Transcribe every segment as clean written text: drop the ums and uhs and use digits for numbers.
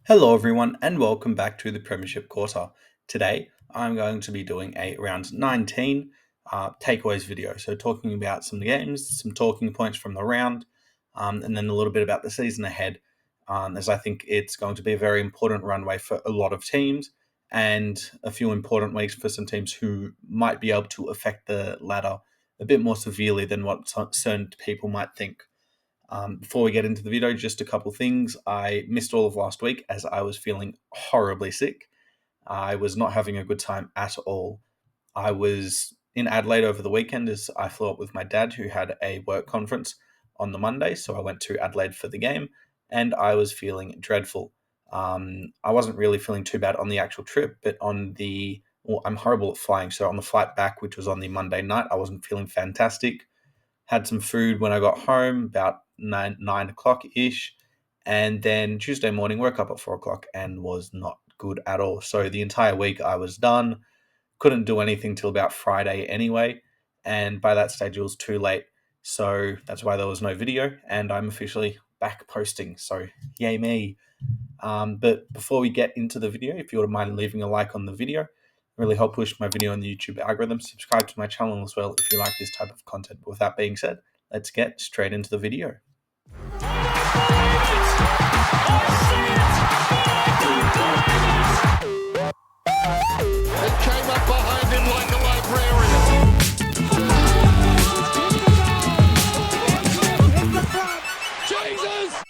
Hello, everyone, and welcome back to the Premiership Quarter. Today, I'm going to be doing a round 19 takeaways video. So, talking about some games, some talking points from the round, and then a little bit about the season ahead, as I think it's going to be a very important runway for a lot of teams and a few important weeks for some teams who might be able to affect the ladder a bit more severely than what certain people might think. Before we get into the video, just a couple things. I missed all of last week as I was feeling horribly sick. I was not having a good time at all. I was in Adelaide over the weekend as I flew up with my dad, who had a work conference on the Monday. So I went to Adelaide for the game and I was feeling dreadful. I wasn't really feeling too bad on the actual trip, but I'm horrible at flying. So on the flight back, which was on the Monday night, I wasn't feeling fantastic. Had some food when I got home, about 9 o'clock ish. And then Tuesday morning, woke up at 4 o'clock and was not good at all. So the entire week I was done. Couldn't do anything till about Friday anyway. And by that stage, it was too late. So that's why there was no video. And I'm officially back posting. So yay me. But before we get into the video, if you wouldn't mind leaving a like on the video, really help push my video on the YouTube algorithm. Subscribe to my channel as well if you like this type of content. But with that being said, let's get straight into the video. It came up behind him like a librarian. Jesus!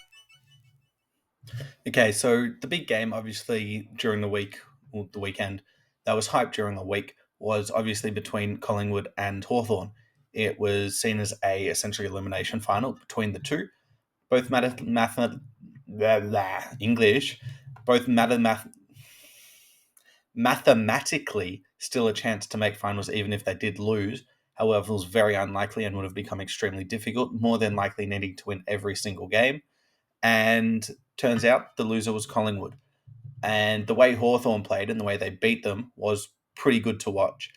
Okay, so the big game, obviously, during the week, or the weekend, that was hyped during the week, was obviously between Collingwood and Hawthorn. It was seen as a essentially elimination final between the two. Both English, both mathematically still a chance to make finals even if they did lose. However, it was very unlikely and would have become extremely difficult, more than likely needing to win every single game. And turns out the loser was Collingwood. And the way Hawthorn played and the way they beat them was pretty good to watch.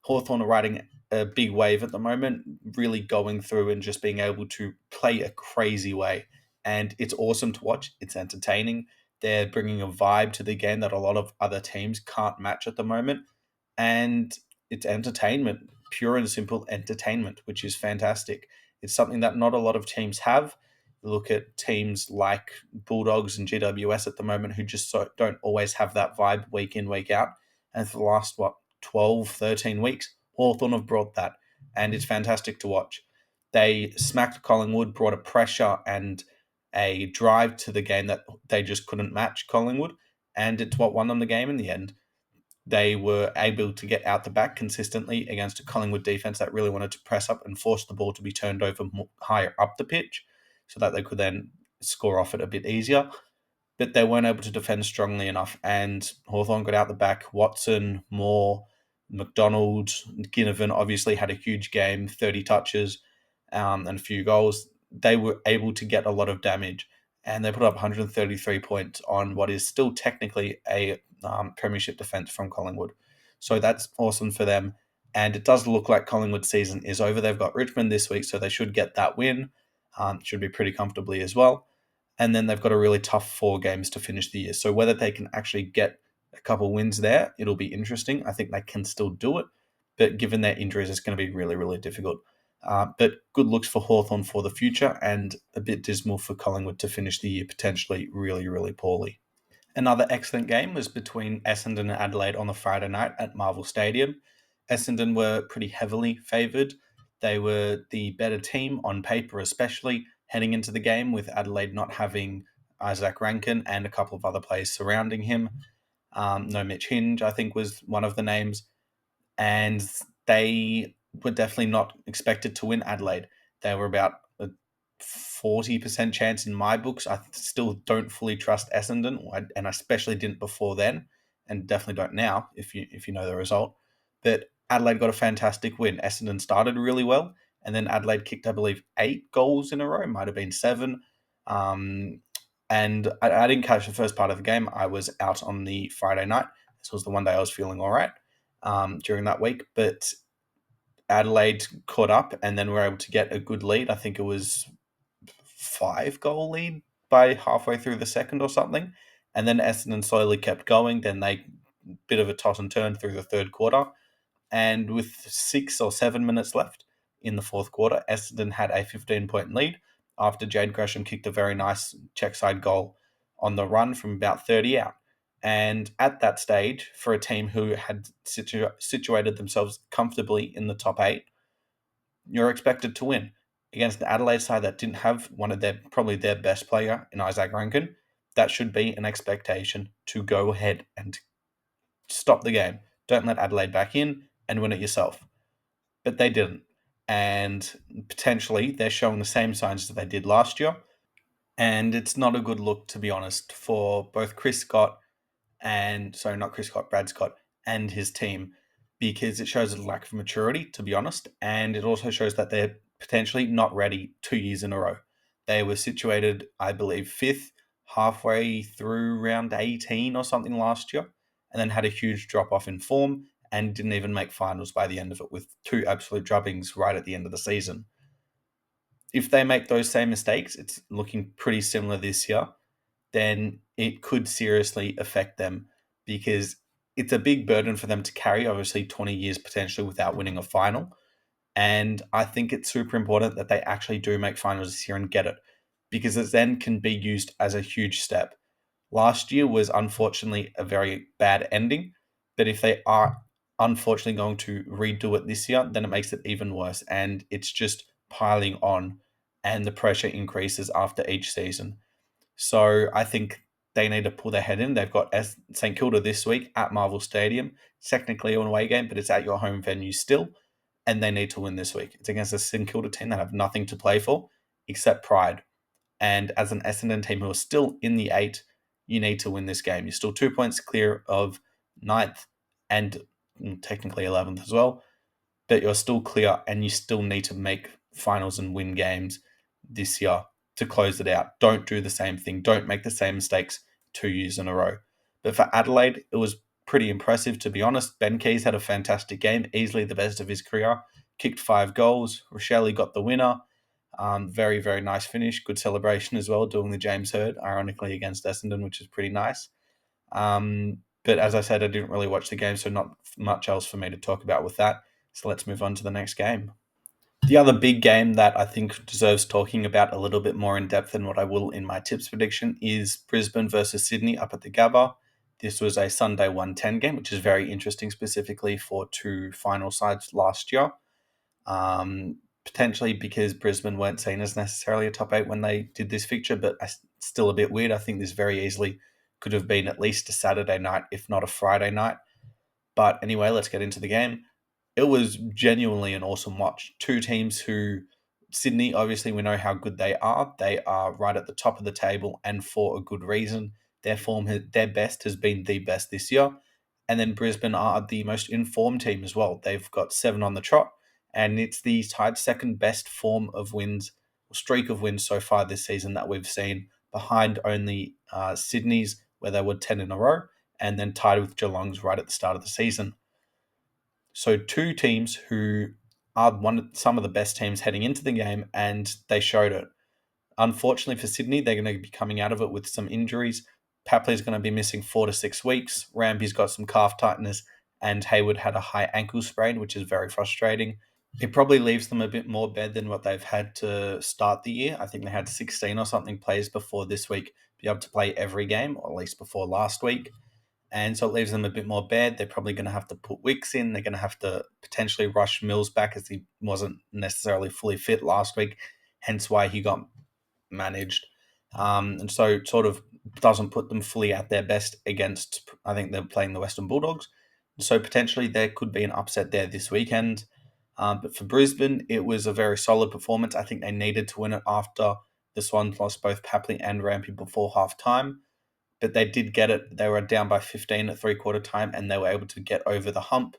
Hawthorn are riding a big wave at the moment, really going through and just being able to play a crazy way. And it's awesome to watch. It's entertaining. They're bringing a vibe to the game that a lot of other teams can't match at the moment. And it's entertainment, pure and simple entertainment, which is fantastic. It's something that not a lot of teams have. Look at teams like Bulldogs and GWS at the moment who just don't always have that vibe week in, week out. And for the last, 12, 13 weeks, Hawthorn have brought that. And it's fantastic to watch. They smacked Collingwood, brought a pressure and a drive to the game that they just couldn't match Collingwood. And it's what won them the game in the end. They were able to get out the back consistently against a Collingwood defense that really wanted to press up and force the ball to be turned over higher up the pitch so that they could then score off it a bit easier. But they weren't able to defend strongly enough, and Hawthorn got out the back. Watson, Moore, McDonald, Ginnivan obviously had a huge game, 30 touches and a few goals. They were able to get a lot of damage, and they put up 133 points on what is still technically a premiership defence from Collingwood. So that's awesome for them. And it does look like Collingwood's season is over. They've got Richmond this week, so they should get that win. Should be pretty comfortably as well. And then they've got a really tough 4 games to finish the year. So whether they can actually get a couple wins there, it'll be interesting. I think they can still do it. But given their injuries, it's going to be really, really difficult. But good looks for Hawthorn for the future and a bit dismal for Collingwood to finish the year potentially really, really poorly. Another excellent game was between Essendon and Adelaide on the Friday night at Marvel Stadium. Essendon were pretty heavily favoured. They were the better team on paper, especially heading into the game, with Adelaide not having Isaac Rankin and a couple of other players surrounding him. No Mitch Hinge, I think, was one of the names. And they were definitely not expected to win Adelaide. They were about a 40% chance in my books. I still don't fully trust Essendon, and I especially didn't before then, and definitely don't now if you know the result. But Adelaide got a fantastic win. Essendon started really well, and then Adelaide kicked, I believe, 8 goals in a row. Might have been 7. And I didn't catch the first part of the game. I was out on the Friday night. This was the one day I was feeling all right during that week. But Adelaide caught up and then were able to get a good lead. I think it was 5-goal lead by halfway through the second or something. And then Essendon slowly kept going. Then they bit of a toss and turn through the third quarter. And with 6 or 7 minutes left in the fourth quarter, Essendon had a 15-point lead after Jade Gresham kicked a very nice check side goal on the run from about 30 out. And at that stage, for a team who had situated themselves comfortably in the top eight, you're expected to win against the Adelaide side that didn't have one of probably their best player in Isaac Rankin. That should be an expectation to go ahead and stop the game. Don't let Adelaide back in and win it yourself. But they didn't. And potentially they're showing the same signs that they did last year. And it's not a good look, to be honest, for both Brad Scott and his team, because it shows a lack of maturity, to be honest. And it also shows that they're potentially not ready 2 years in a row. They were situated, I believe, fifth halfway through round 18 or something last year, and then had a huge drop off in form and didn't even make finals by the end of it, with two absolute drubbings right at the end of the season. If they make those same mistakes, it's looking pretty similar this year, then it could seriously affect them, because it's a big burden for them to carry, obviously 20 years potentially without winning a final. And I think it's super important that they actually do make finals this year and get it, because it then can be used as a huge step. Last year was unfortunately a very bad ending, but if they are unfortunately going to redo it this year, then it makes it even worse. And it's just piling on, and the pressure increases after each season. So I think they need to pull their head in. They've got St Kilda this week at Marvel Stadium. Technically an away game, but it's at your home venue still. And they need to win this week. It's against a St Kilda team that have nothing to play for except pride. And as an Essendon team who are still in the eight, you need to win this game. You're still 2 points clear of ninth and technically 11th as well. But you're still clear, and you still need to make finals and win games this year to close it out. Don't do the same thing. Don't make the same mistakes 2 years in a row. But for Adelaide, it was pretty impressive, to be honest. Ben Keys had a fantastic game, easily the best of his career. Kicked 5 goals. Rochelle got the winner. Very, very nice finish. Good celebration as well, doing the James Hird, ironically, against Essendon, which is pretty nice. But as I said, I didn't really watch the game, so not much else for me to talk about with that. So let's move on to the next game. The other big game that I think deserves talking about a little bit more in depth than what I will in my tips prediction is Brisbane versus Sydney up at the Gabba. This was a Sunday 110 game, which is very interesting, specifically for two final sides last year. Potentially because Brisbane weren't seen as necessarily a top 8 when they did this fixture, but still a bit weird. I think this very easily could have been at least a Saturday night, if not a Friday night. But anyway, let's get into the game. It was genuinely an awesome watch. Two teams who, Sydney, obviously we know how good they are. They are right at the top of the table, and for a good reason. Their best has been the best this year. And then Brisbane are the most informed team as well. They've got 7 on the trot, and it's the tied second best form of wins, or streak of wins so far this season that we've seen, behind only Sydney's, where they were 10 in a row, and then tied with Geelong's right at the start of the season. So two teams who are some of the best teams heading into the game, and they showed it. Unfortunately for Sydney, they're going to be coming out of it with some injuries. Papley's going to be missing 4 to 6 weeks. Rampy's got some calf tightness, and Hayward had a high ankle sprain, which is very frustrating. It probably leaves them a bit more bad than what they've had to start the year. I think they had 16 or something players before this week be able to play every game, or at least before last week. And so it leaves them a bit more bad. They're probably going to have to put Wicks in. They're going to have to potentially rush Mills back, as he wasn't necessarily fully fit last week, hence why he got managed. And so it sort of doesn't put them fully at their best against, I think they're playing the Western Bulldogs. So potentially there could be an upset there this weekend. But for Brisbane, it was a very solid performance. I think they needed to win it after the Swans lost both Papley and Rampy before half-time. But they did get it. They were down by 15 at three-quarter time, and they were able to get over the hump.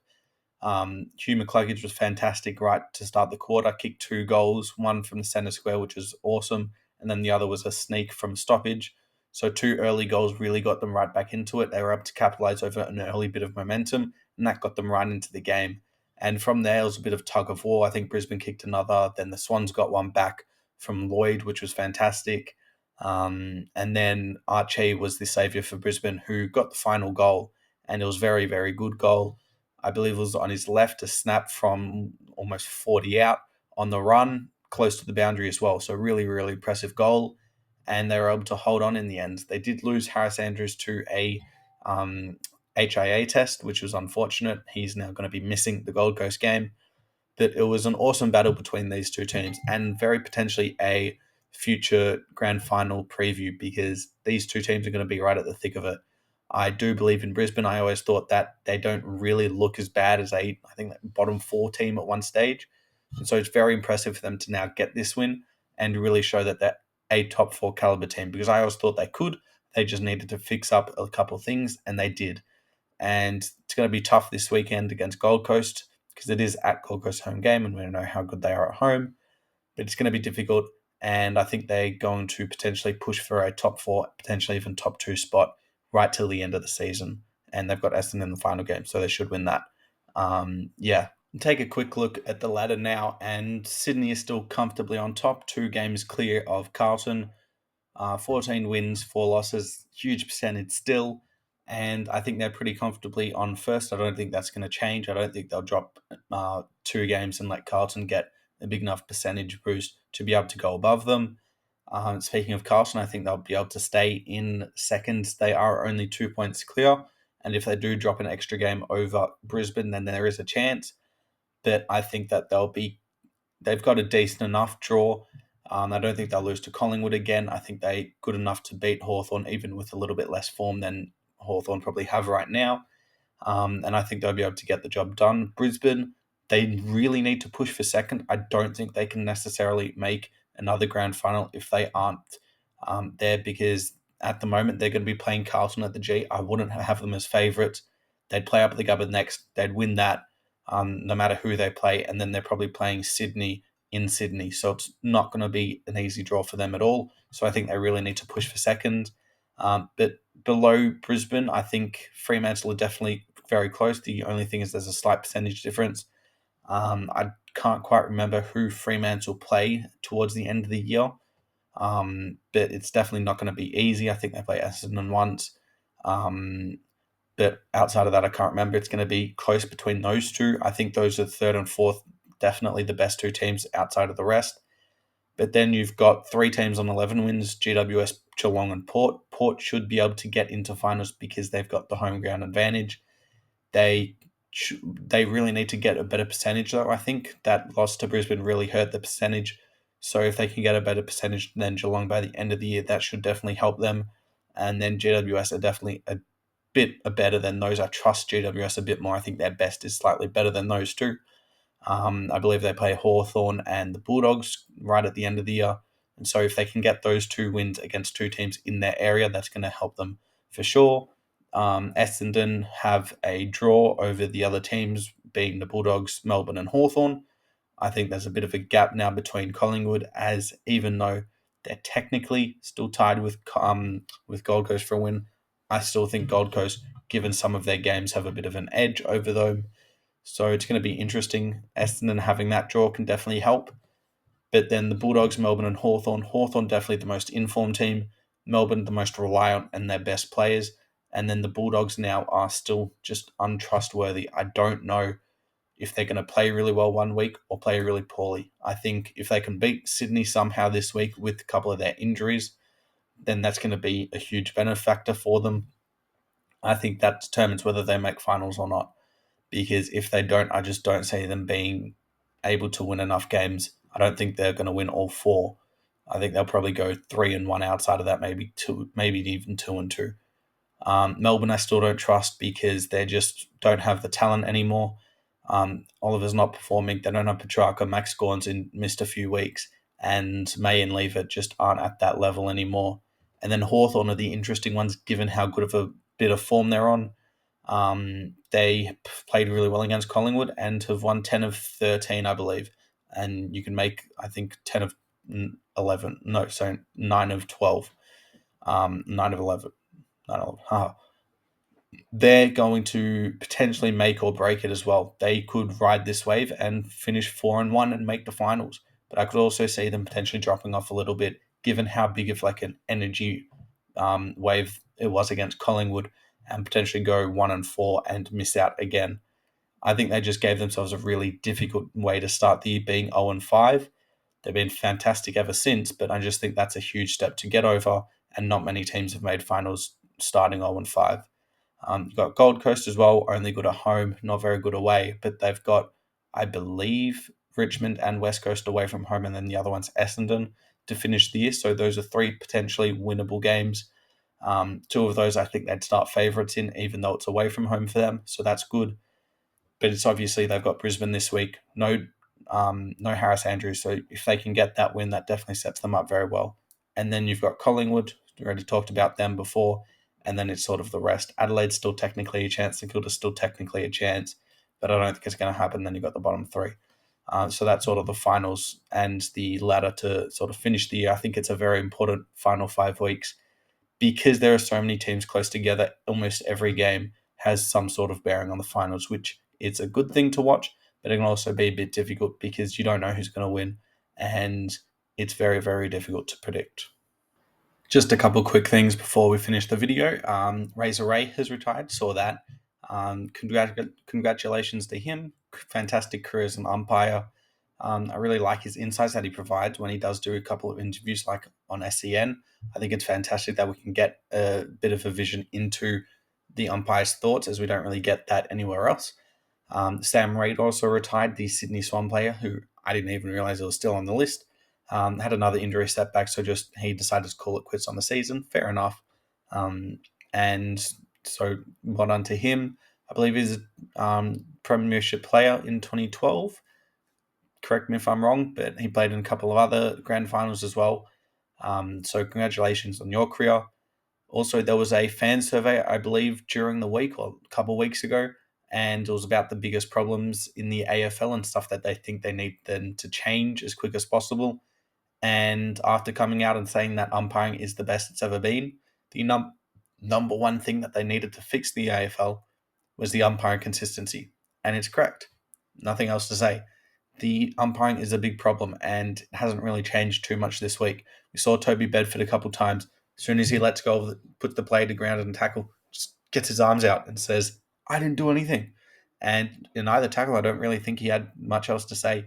Hugh McCluggage was fantastic right to start the quarter, kicked 2 goals, one from the centre square, which was awesome, and then the other was a sneak from stoppage. So 2 early goals really got them right back into it. They were able to capitalise over an early bit of momentum, and that got them right into the game. And from there, it was a bit of tug of war. I think Brisbane kicked another, then the Swans got one back from Lloyd, which was fantastic. And then Archie was the saviour for Brisbane, who got the final goal, and it was very, very good goal. I believe it was on his left, a snap from almost 40 out on the run, close to the boundary as well. So really, really impressive goal, and they were able to hold on in the end. They did lose Harris Andrews to a HIA test, which was unfortunate. He's now going to be missing the Gold Coast game. But it was an awesome battle between these two teams and very potentially a future grand final preview because these two teams are going to be right at the thick of it. I do believe in Brisbane. I always thought that they don't really look as bad as I think, that bottom four team at one stage. And so it's very impressive for them to now get this win and really show that they're a top four caliber team because I always thought they could. They just needed to fix up a couple of things and they did. And it's going to be tough this weekend against Gold Coast because it is at Gold Coast home game and we don't know how good they are at home. But it's going to be difficult. And I think they're going to potentially push for a top four, potentially even top two spot right till the end of the season. And they've got Essendon in the final game, so they should win that. Yeah. Take a quick look at the ladder now, and Sydney is still comfortably on top, 2 games clear of Carlton. 14 wins, 4 losses, huge percentage still. And I think they're pretty comfortably on first. I don't think that's going to change. I don't think they'll drop 2 games and let Carlton get a big enough percentage boost to be able to go above them. Speaking of Carlton, I think they'll be able to stay in second. They are only 2 points clear. And if they do drop an extra game over Brisbane, then there is a chance. But I think that they've got a decent enough draw. I don't think they'll lose to Collingwood again. I think they're good enough to beat Hawthorn, even with a little bit less form than Hawthorn probably have right now. And I think they'll be able to get the job done. Brisbane, they really need to push for second. I don't think they can necessarily make another grand final if they aren't there because at the moment they're going to be playing Carlton at the G. I wouldn't have them as favourites. They'd play up at the Gabba next. They'd win that no matter who they play. And then they're probably playing Sydney in Sydney. So it's not going to be an easy draw for them at all. So I think they really need to push for second. But below Brisbane, I think Fremantle are definitely very close. The only thing is there's a slight percentage difference. I can't quite remember who Fremantle play towards the end of the year, but it's definitely not going to be easy. I think they play Essendon once. But outside of that, I can't remember. It's going to be close between those two. I think those are third and fourth, definitely the best 2 teams outside of the rest. But then you've got 3 teams on 11 wins, GWS, Geelong and Port. Port should be able to get into finals because they've got the home ground advantage. They really need to get a better percentage, though. I think that loss to Brisbane really hurt the percentage. So if they can get a better percentage than Geelong by the end of the year, that should definitely help them. And then GWS are definitely a bit better than those. I trust GWS a bit more. I think their best is slightly better than those two. I believe they play Hawthorn and the Bulldogs right at the end of the year. And so if they can get those 2 wins against 2 teams in their area, that's going to help them for sure. Essendon have a draw over the other teams, being the Bulldogs, Melbourne and Hawthorn. I think there's a bit of a gap now between Collingwood, as even though they're technically still tied with Gold Coast for a win, I still think Gold Coast, given some of their games, have a bit of an edge over them. So it's going to be interesting. Essendon having that draw can definitely help. But then the Bulldogs, Melbourne and Hawthorn. Hawthorn definitely the most informed team. Melbourne the most reliant and their best players. And then the Bulldogs now are still just untrustworthy. I don't know if they're going to play really well one week or play really poorly. I think if they can beat Sydney somehow this week with a couple of their injuries, then that's going to be a huge benefactor for them. I think that determines whether they make finals or not. Because if they don't, I just don't see them being able to win enough games. I don't think they're going to win all 4. I think they'll probably go 3-1 outside of that, maybe 2, maybe even 2-2. Melbourne, I still don't trust because they just don't have the talent anymore. Oliver's not performing. They don't have Petrarca. Max Gorn's missed a few weeks, and May and Lever just aren't at that level anymore. And then Hawthorn are the interesting ones, given how good of a bit of form they're on. They played really well against Collingwood and have won 10 of 13, I believe. And you can make, I think, 10 of 11. No, so 9 of 12. 9 of 11. 9 of 11. They're going to potentially make or break it as well. They could ride this wave and finish 4-1 and make the finals. But I could also see them potentially dropping off a little bit given how big of like an energy wave it was against Collingwood, and potentially go 1-4 and miss out again. I think they just gave themselves a really difficult way to start the year, being 0-5. They've been fantastic ever since, but I just think that's a huge step to get over, and not many teams have made finals starting 0-5. You've got Gold Coast as well, only good at home, not very good away, but they've got, I believe, Richmond and West Coast away from home, and then the other one's Essendon to finish the year. So those are three potentially winnable games. Two of those I think they'd start favourites in, even though it's away from home for them. So that's good. But it's obviously they've got Brisbane this week. No Harris Andrews. So if they can get that win, that definitely sets them up very well. And then you've got Collingwood. We already talked about them before. And then it's sort of the rest. Adelaide's still technically a chance. St Kilda's still technically a chance. But I don't think it's going to happen. Then you've got the bottom three. So that's sort of the finals and the ladder to sort of finish the year. I think it's a very important final 5 weeks because there are so many teams close together. Almost every game has some sort of bearing on the finals, which it's a good thing to watch, but it can also be a bit difficult because you don't know who's going to win, and it's very, very difficult to predict. Just a couple quick things before we finish the video. Razor Ray has retired, saw that. Congratulations to him. Fantastic career as an umpire. I really like his insights that he provides when he does do a couple of interviews like on SEN. I think it's fantastic that we can get a bit of a vision into the umpire's thoughts, as we don't really get that anywhere else. Sam Reid also retired, the Sydney Swan player, who I didn't even realise he was still on the list. Had another injury setback, so just he decided to call it quits on the season. Fair enough. And so well done to him. I believe he's a premiership player in 2012. Correct me if I'm wrong, but he played in a couple of other grand finals as well. So congratulations on your career. Also, there was a fan survey, I believe, during the week or a couple of weeks ago, and it was about the biggest problems in the AFL and stuff that they think they need them to change as quick as possible. And after coming out and saying that umpiring is the best it's ever been, the number one thing that they needed to fix the AFL was the umpiring consistency. And it's correct. Nothing else to say. The umpiring is a big problem, and it hasn't really changed too much this week. We saw Toby Bedford a couple times. As soon as he lets go of puts the play to ground and tackle, just gets his arms out and says, I didn't do anything. And in either tackle, I don't really think he had much else to say.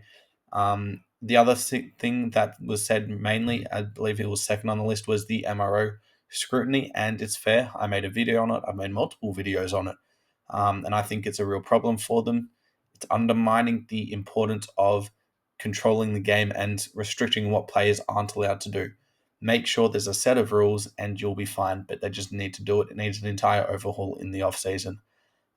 The other thing that was said mainly, I believe it was second on the list, was the MRO scrutiny, and it's fair. I made a video on it. I've made multiple videos on it. And I think it's a real problem for them. It's undermining the importance of controlling the game and restricting what players aren't allowed to do. Make sure there's a set of rules and you'll be fine, but they just need to do it. It needs an entire overhaul in the off-season.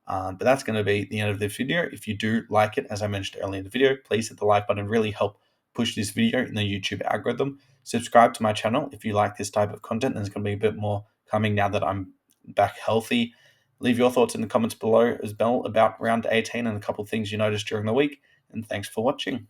But that's going to be the end of this video. If you do like it, as I mentioned earlier in the video, please hit the like button. Really help push this video in the YouTube algorithm. Subscribe to my channel if you like this type of content. There's going to be a bit more coming now that I'm back healthy. Leave your thoughts in the comments below as well about round 18 and a couple of things you noticed during the week. And thanks for watching.